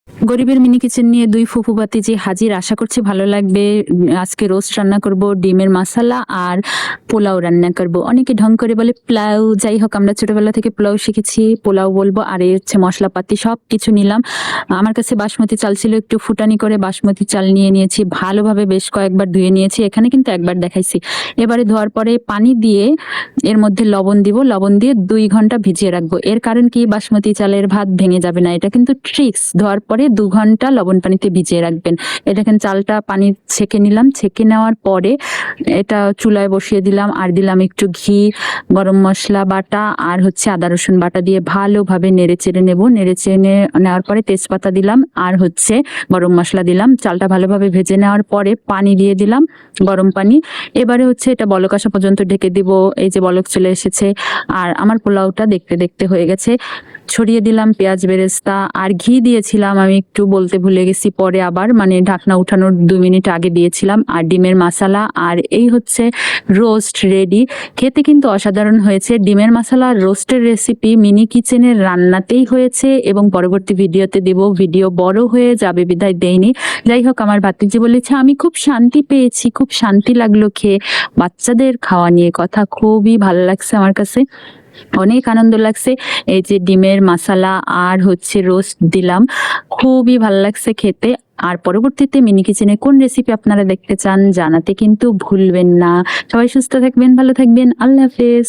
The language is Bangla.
গরিবের মিনি কিচেন নিয়ে দুই ফুফু ভাতিজি হাজির। আশা করছি ভালো লাগবে। আজকে রোস্ট রান্না করব, ডিমের মাসালা আর পোলাও রান্না করব। অনেকে ঢং করে বলে পোলাও, যাই হোক আমরা ছোটবেলা থেকে পোলাও শিখেছি, পোলাও বলবো। আর এই হচ্ছে মশলাপাতি সব কিছু নিলাম। আমার কাছে বাসমতি চাল ছিল, একটু ফুটানি করে বাসমতি চাল নিয়ে নিয়েছি, ভালোভাবে বেশ কয়েকবার ধুয়ে নিয়েছি। এখানে কিন্তু একবার দেখাইছি। এবারে ধোয়ার পরে পানি দিয়ে এর মধ্যে লবণ দিব, লবণ দিয়ে 2 ঘন্টা ভিজিয়ে রাখবো। এর কারণ কি, বাসমতি চালের ভাত ভেঙে যাবে না, এটা কিন্তু ট্রিক্স। ধোয়ার পরে 2 ঘন্টা লবণ পানিতে ভিজিয়ে রাখবেন। দেখেন চালটা পানি ছেঁকে নিলাম, ছেঁকে নেওয়ার পরে এটা চুলায় বসিয়ে দিলাম, আর দিলাম একটু ঘি, গরম মশলা বাটা আর হচ্ছে আদা রসুন বাটা দিয়ে ভালোভাবে নেড়ে চেড়ে নেব। নেড়ে চেড়ে নেওয়ার পরে তেজপাতা দিলাম আর হচ্ছে গরম মশলা দিলাম। চালটা ভালোভাবে ভেজে নেওয়ার পরে পানি দিয়ে দিলাম, গরম পানি। এবারে হচ্ছে এটা বলক আসা পর্যন্ত ঢেকে দিব। এই যে বলক চলে এসেছে, আর আমার পোলাওটা দেখতে দেখতে হয়ে গেছে। ছড়িয়ে দিলাম পেঁয়াজ বেরেস্তা আর ঘি দিয়েছিলাম, আমি একটু বলতে ভুলে গেছি পরে, আবার মানে ঢাকনা উঠানোর 2 মিনিট আগে দিয়েছিলাম। আর ডিমের মশলা, আর এই হচ্ছে রোস্ট রেডি। খেতে কিন্তু অসাধারণ হয়েছে। ডিমের মশলা আর রোস্টের রেসিপি মিনি কিচেনের রান্নাতেই হয়েছে এবং পরবর্তী ভিডিওতে দেব। ভিডিও বড় হয়ে যাবে বিধায় দেইনি। যাই হোক, আমার ভাতিজি বলেছে আমি খুব শান্তি পেয়েছি, খুব শান্তি লাগলো খেয়ে। বাচ্চাদের খাওয়া নিয়ে কথা, খুবই ভালো লাগছে আমার কাছে, অনেক আনন্দ লাগছে। এই যে ডিমের মশলা আর হচ্ছে রোস্ট দিলাম, খুবই ভালো লাগছে খেতে। আর পরবর্তীতে মিনি কিচেনে কোন রেসিপি আপনারা দেখতে চান জানাতে কিন্তু ভুলবেন না। সবাই সুস্থ থাকবেন, ভালো থাকবেন, আল্লাহ হাফেজ।